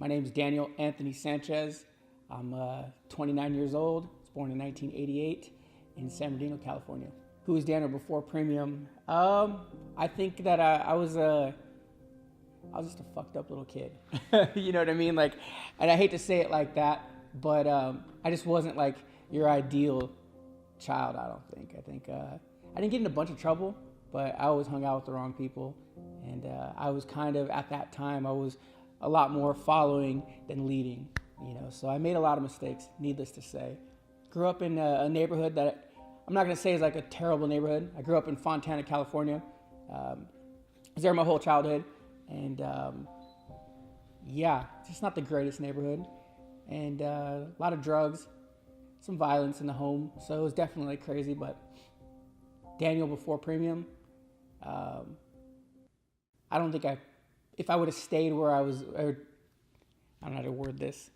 My name is Daniel Anthony Sanchez. I'm 29 years old. I was born in 1988 in San Bernardino, California. Who was Daniel before Premium? I think that I was just a fucked up little kid. You know what I mean? Like, and I hate to say it like that, but I just wasn't like your ideal child. I don't think. I didn't get in a bunch of trouble, but I always hung out with the wrong people, and I was kind of at that time I was a lot more following than leading. So I made a lot of mistakes. Needless to say, grew up in a neighborhood that I'm not gonna say is like a terrible neighborhood. I grew up in Fontana, California. I was there my whole childhood. And yeah, it's just not the greatest neighborhood. And a lot of drugs, some violence in the home. So it was definitely crazy. But Daniel before Premium, I don't think if I would have stayed where I was, I don't know how to word this.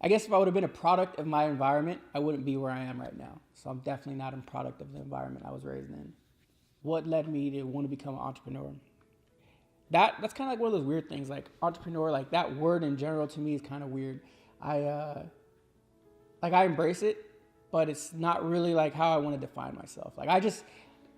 I guess if I would have been a product of my environment, I wouldn't be where I am right now. So I'm definitely not a product of the environment I was raised in. What led me to want to become an entrepreneur? That's kind of like one of those weird things. Like entrepreneur, like that word in general to me is kind of weird. I embrace it, but it's not really like how I want to define myself. Like I just,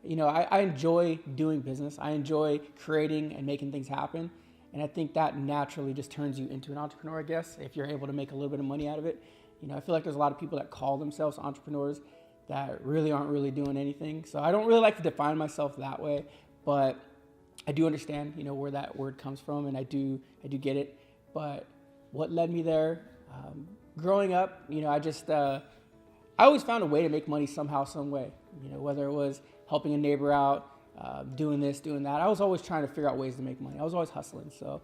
I enjoy doing business. I enjoy creating and making things happen. And I think that naturally just turns you into an entrepreneur, I guess, if you're able to make a little bit of money out of it. I feel like there's a lot of people that call themselves entrepreneurs that really aren't really doing anything. So I don't really like to define myself that way, but I do understand, where that word comes from, and I do get it. But what led me there? Growing up, I always found a way to make money somehow, some way. Whether it was helping a neighbor out, doing this, doing that. I was always trying to figure out ways to make money. I was always hustling. So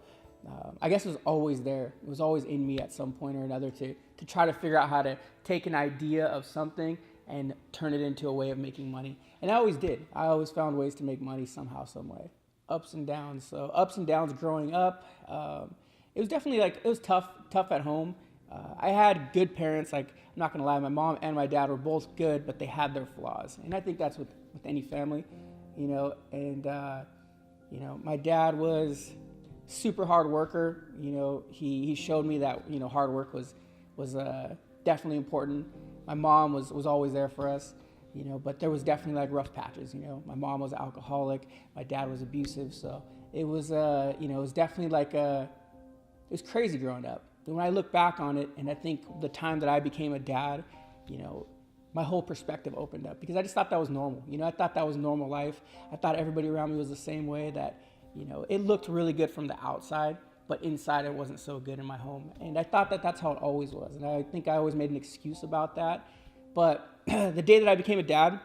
I guess it was always there. It was always in me at some point or another to try to figure out how to take an idea of something and turn it into a way of making money. And I always did. I always found ways to make money somehow, some way. Ups and downs. So ups and downs growing up. It was definitely it was tough at home. I had good parents. Like, I'm not gonna lie, my mom and my dad were both good, but they had their flaws. And I think that's with any family, and my dad was super hard worker. He showed me that, hard work was definitely important. My mom was always there for us, but there was definitely rough patches. My mom was an alcoholic, my dad was abusive, so it was it was definitely it was crazy growing up. But when I look back on it, and I think the time that I became a dad, my whole perspective opened up because I just thought that was normal. I thought that was normal life. I thought everybody around me was the same way, that it looked really good from the outside, but inside it wasn't so good in my home. And I thought that that's how it always was. And I think I always made an excuse about that. But the day that I became a dad,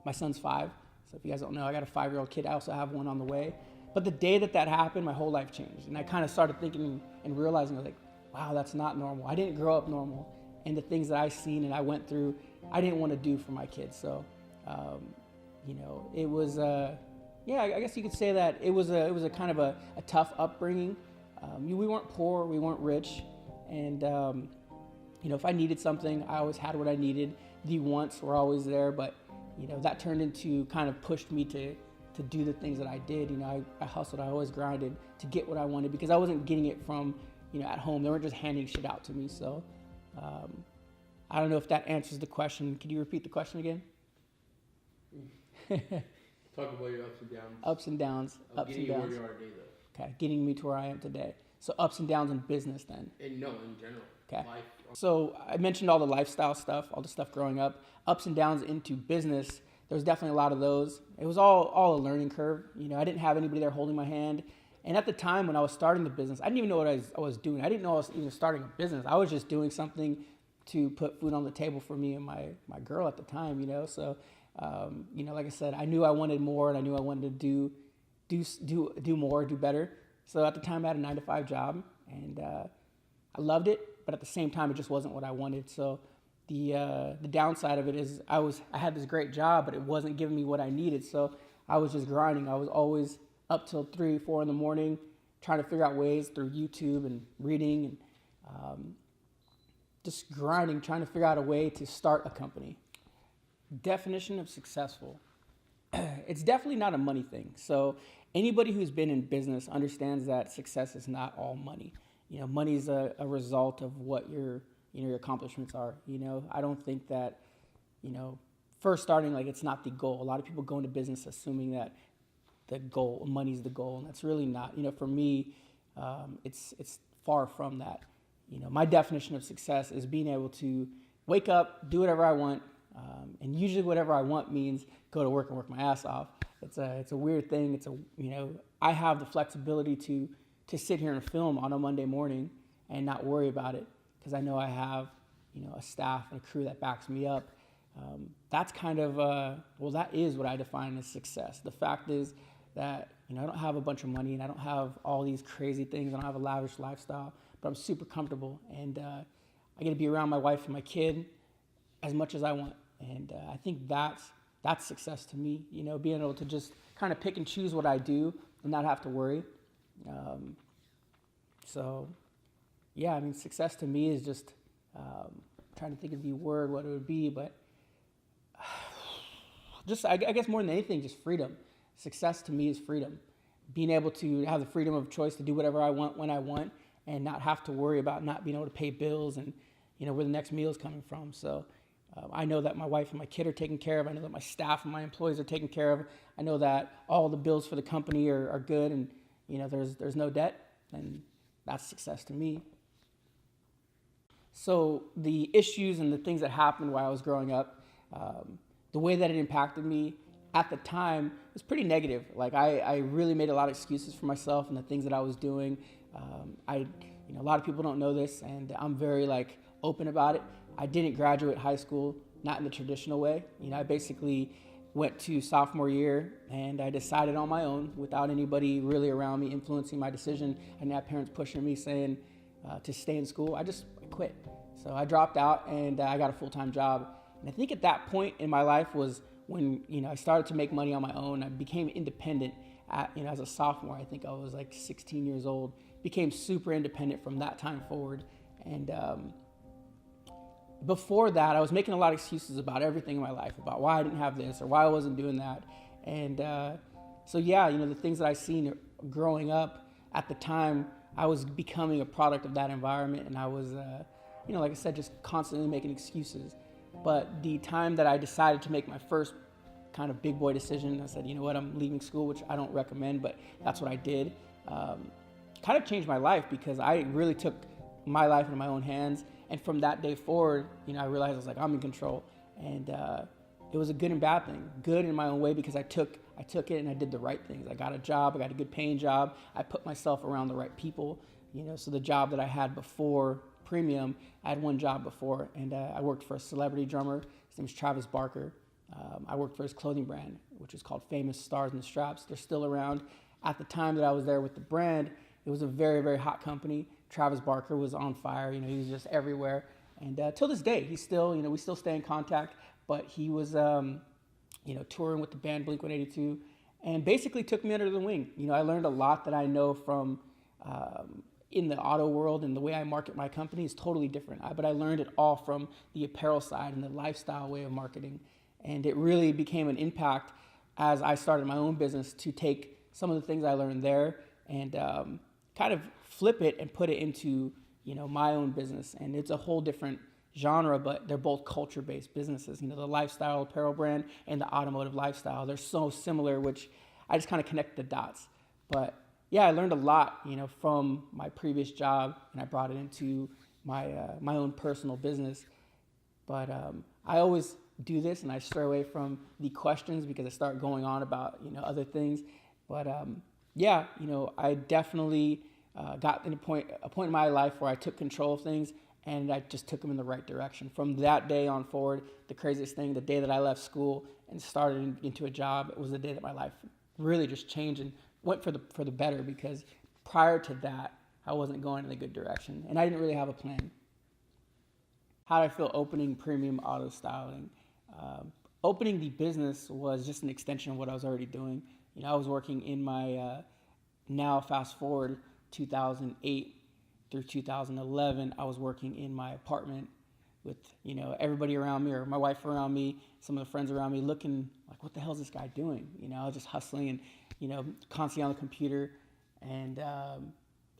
my son's 5. So if you guys don't know, I got a 5-year-old kid. I also have one on the way. But the day that happened, my whole life changed. And I kind of started thinking and realizing, I was like, wow, that's not normal. I didn't grow up normal. And the things that I seen and I went through, I didn't want to do for my kids. So, it was, I guess you could say that it was a kind of a tough upbringing. We weren't poor, we weren't rich, and if I needed something, I always had what I needed. The wants were always there, but that turned into kind of pushed me to do the things that I did. I hustled, I always grinded to get what I wanted because I wasn't getting it from at home. They weren't just handing shit out to me. So I don't know if that answers the question. Could you repeat the question again? Talk about your ups and downs. Ups and downs. Ups and downs. Where you are today, though. Okay, getting me to where I am today. So ups and downs in business then. And no, in general. Okay. Life. So I mentioned all the lifestyle stuff, all the stuff growing up. Ups and downs into business. There was definitely a lot of those. It was all a learning curve. I didn't have anybody there holding my hand. And at the time when I was starting the business, I didn't even know what I was doing. I didn't know I was even starting a business. I was just doing something to put food on the table for me and my girl at the time, So, like I said, I knew I wanted more, and I knew I wanted to do more, do better. So at the time I had a 9-to-5 job, and I loved it, but at the same time it just wasn't what I wanted. So the downside of it is I had this great job, but it wasn't giving me what I needed. So I was just grinding. I was always up till 3, 4 in the morning, trying to figure out ways through YouTube and reading and just grinding, trying to figure out a way to start a company. Definition of successful. It's definitely not a money thing. So anybody who's been in business understands that success is not all money. Money is a result of what your accomplishments are. I don't think that, first starting, like, it's not the goal. A lot of people go into business assuming that money's the goal, and that's really not. For me, it's far from that. My definition of success is being able to wake up, do whatever I want, and usually whatever I want means go to work and work my ass off. It's a weird thing. I have the flexibility to sit here and film on a Monday morning and not worry about it because I know I have a staff and a crew that backs me up. That's kind of that is what I define as success. The fact is that I don't have a bunch of money and I don't have all these crazy things. I don't have a lavish lifestyle, but I'm super comfortable, and I get to be around my wife and my kid as much as I want. And I think that's success to me. Being able to just kind of pick and choose what I do and not have to worry. Success to me is just trying to think of the word, what it would be, but just I guess more than anything, just freedom. Success to me is freedom. Being able to have the freedom of choice to do whatever I want when I want and not have to worry about not being able to pay bills and where the next meal is coming from. So I know that my wife and my kid are taken care of. I know that my staff and my employees are taken care of. I know that all the bills for the company are good, and there's no debt, and that's success to me. So the issues and the things that happened while I was growing up, the way that it impacted me at the time was pretty negative. Like I really made a lot of excuses for myself and the things that I was doing. A lot of people don't know this, and I'm very open about it. I didn't graduate high school, not in the traditional way. I basically went to sophomore year and I decided on my own without anybody really around me influencing my decision. I didn't have parents pushing me saying to stay in school. I just quit. So I dropped out and I got a full-time job. And I think at that point in my life was when I started to make money on my own. I became independent as a sophomore. I think I was 16 years old. Became super independent from that time forward. And before that, I was making a lot of excuses about everything in my life, about why I didn't have this or why I wasn't doing that. And the things that I seen growing up at the time, I was becoming a product of that environment, and I was, like I said, just constantly making excuses. But the time that I decided to make my first kind of big boy decision, I said, I'm leaving school, which I don't recommend, but that's what I did. Kind of changed my life because I really took my life into my own hands. And from that day forward, I realized I was I'm in control. And it was a good and bad thing. Good in my own way because I took it and I did the right things. I got a job. I got a good paying job. I put myself around the right people. So the job that I had before Premium, I had one job before, and I worked for a celebrity drummer. His name was Travis Barker. I worked for his clothing brand, which is called Famous Stars and Straps. They're still around. At the time that I was there with the brand, it was a very, very hot company. Travis Barker was on fire. He was just everywhere. And till this day, he's still, we still stay in contact. But he was, touring with the band Blink-182, and basically took me under the wing. I learned a lot that I know from in the auto world, and the way I market my company is totally different. But I learned it all from the apparel side and the lifestyle way of marketing. And it really became an impact as I started my own business to take some of the things I learned there and kind of flip it and put it into, my own business. And it's a whole different genre, but they're both culture-based businesses. The lifestyle apparel brand and the automotive lifestyle, they're so similar, which I just kind of connect the dots. But yeah, I learned a lot, from my previous job, and I brought it into my own personal business. But I always do this, and I stray away from the questions because I start going on about other things. But I definitely got in a point in my life where I took control of things, and I just took them in the right direction. From that day on forward, the craziest thing, the day that I left school and started into a job, it was the day that my life really just changed and went for the better, because prior to that, I wasn't going in a good direction, and I didn't really have a plan. How did I feel opening Premium Auto Styling? Opening the business was just an extension of what I was already doing. I was working in my, now fast forward 2008 through 2011, I was working in my apartment with, you know, everybody around me or my wife around me, some of the friends around me looking like, what the hell is this guy doing? You know, I was just hustling and, you know, constantly on the computer. And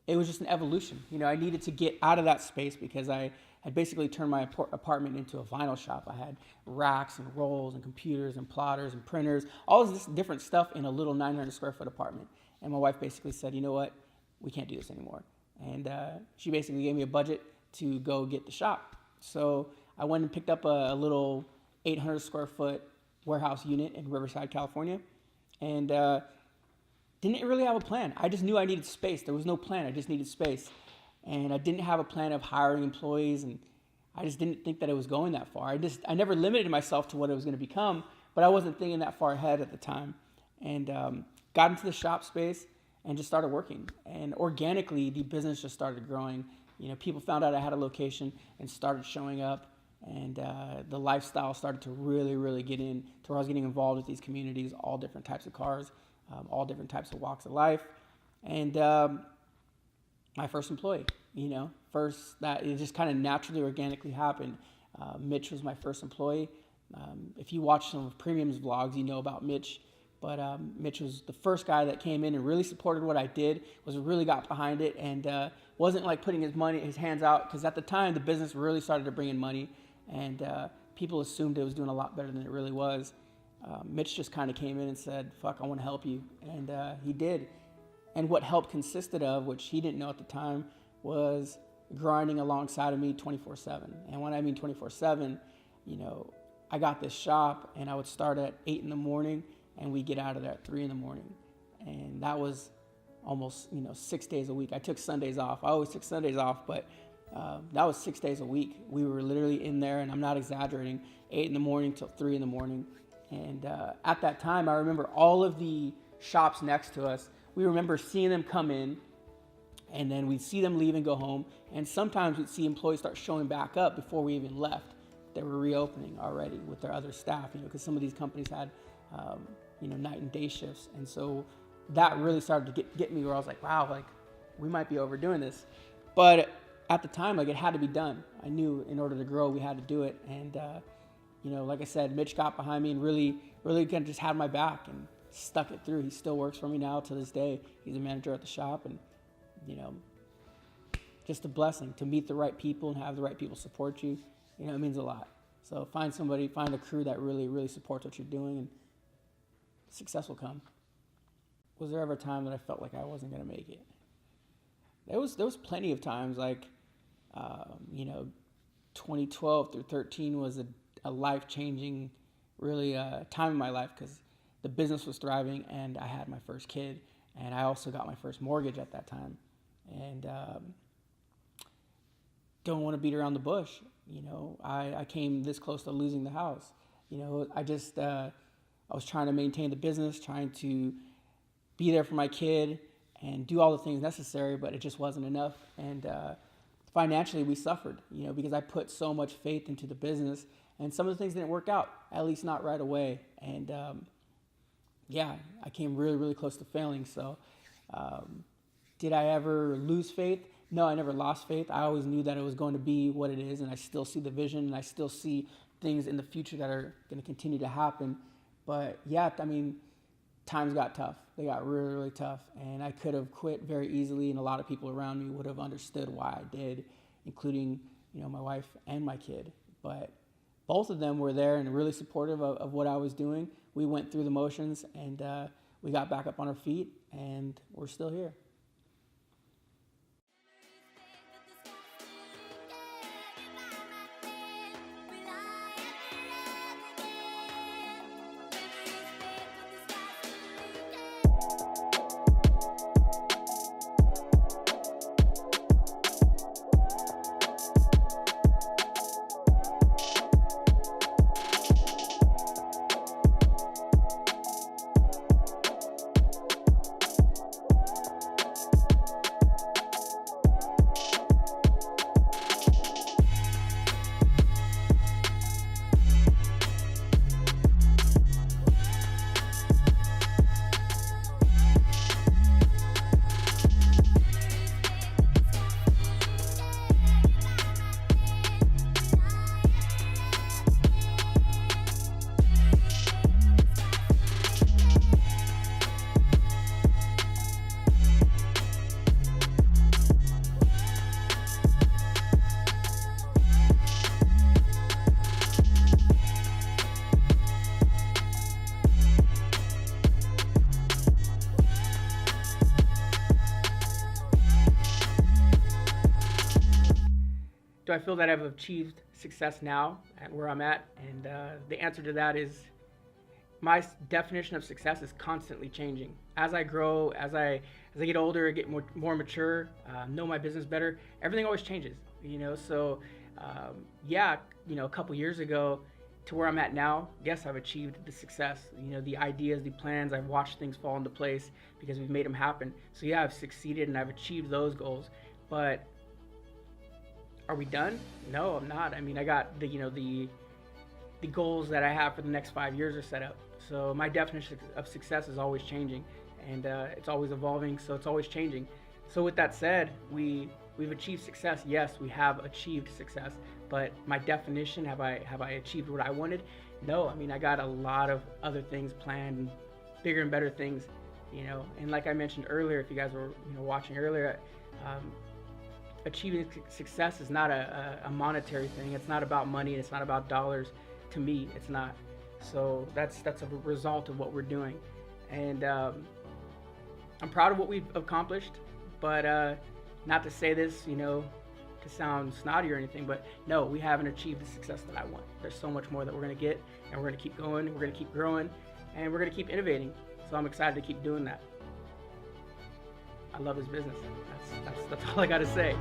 it was just an evolution. You know, I needed to get out of that space because I had basically turned my apartment into a vinyl shop. I had racks and rolls and computers and plotters and printers, all of this different stuff in a little 900 square foot apartment. And my wife basically said, you know what, we can't do this anymore. And she basically gave me a budget to go get the shop. So I went and picked up a little 800 square foot warehouse unit in Riverside, California. And didn't really have a plan. I just knew I needed space. There was no plan. I just needed space. And I didn't have a plan of hiring employees, and I just didn't think that it was going that far. I never limited myself to what it was going to become, but I wasn't thinking that far ahead at the time. And got into the shop space and just started working. And organically, the business just started growing. You know, people found out I had a location and started showing up, and the lifestyle started to really, really get in to where I was getting involved with these communities, all different types of cars, all different types of walks of life. And my first employee, you know, that it just kind of naturally, organically happened. Mitch was my first employee. If you watch some of Premium's vlogs, you know about Mitch. But Mitch was the first guy that came in and really supported what I did, really got behind it, and wasn't like putting his hands out, because at the time the business really started to bring in money, and people assumed it was doing a lot better than it really was. Mitch just kind of came in and said, fuck, I want to help you. And he did. And what help consisted of, which he didn't know at the time, was grinding alongside of me 24/7. And when I mean 24/7, you know, I got this shop and I would start at 8 in the morning and we get out of there at 3 in the morning. And that was almost, 6 days a week. I took Sundays off. I always took Sundays off, but that was 6 days a week. We were literally in there, and I'm not exaggerating, 8 in the morning till 3 in the morning. And at that time, I remember all of the shops next to us, we remember seeing them come in, and then we'd see them leave and go home. And sometimes we'd see employees start showing back up before we even left. They were reopening already with their other staff, because some of these companies had, night and day shifts. And so that really started to get me where I was like, wow, like we might be overdoing this. But at the time, like it had to be done. I knew in order to grow, we had to do it. And, like I said, Mitch got behind me and really kind of just had my back and stuck it through. He still works for me now to this day. He's a manager at the shop, and, just a blessing to meet the right people and have the right people support you. It means a lot. So find a crew that really, really supports what you're doing, and success will come. Was there ever a time that I felt like I wasn't going to make it? There was plenty of times, like, 2012 through 13 was a life-changing, really time in my life, because the business was thriving and I had my first kid, and I also got my first mortgage at that time. And don't want to beat around the bush. I came this close to losing the house. I was trying to maintain the business, trying to be there for my kid and do all the things necessary, but it just wasn't enough. And financially, we suffered, because I put so much faith into the business, and some of the things didn't work out, at least not right away. And I came really, really close to failing. So did I ever lose faith? No, I never lost faith. I always knew that it was going to be what it is, and I still see the vision, and I still see things in the future that are going to continue to happen. But times got tough. They got really, really tough, and I could have quit very easily, and a lot of people around me would have understood why I did, including, my wife and my kid. But both of them were there and really supportive of what I was doing. We went through the motions, and we got back up on our feet, and we're still here. do I feel that I've achieved success now at where I'm at? And the answer to that is my definition of success is constantly changing. As I grow, as I get older, get more mature, know my business better, everything always changes. So yeah, a couple years ago to where I'm at now, yes, I've achieved the success. The ideas, the plans, I've watched things fall into place because we've made them happen. So yeah, I've succeeded and I've achieved those goals. But are we done? No, I'm not. I mean, I got the goals that I have for the next 5 years are set up. So my definition of success is always changing, and it's always evolving. So it's always changing. So with that said, we've achieved success. Yes, we have achieved success. But my definition, have I achieved what I wanted? No. I mean, I got a lot of other things planned, and bigger and better things. And like I mentioned earlier, if you guys were watching earlier, achieving success is not a monetary thing. It's not about money. It's not about dollars. To me, it's not. So that's a result of what we're doing, and I'm proud of what we've accomplished. But not to say this, to sound snotty or anything, but no, we haven't achieved the success that I want. There's so much more that we're gonna get, and we're gonna keep going. We're gonna keep growing, and we're gonna keep innovating. So I'm excited to keep doing that. I love this business. That's all I gotta say.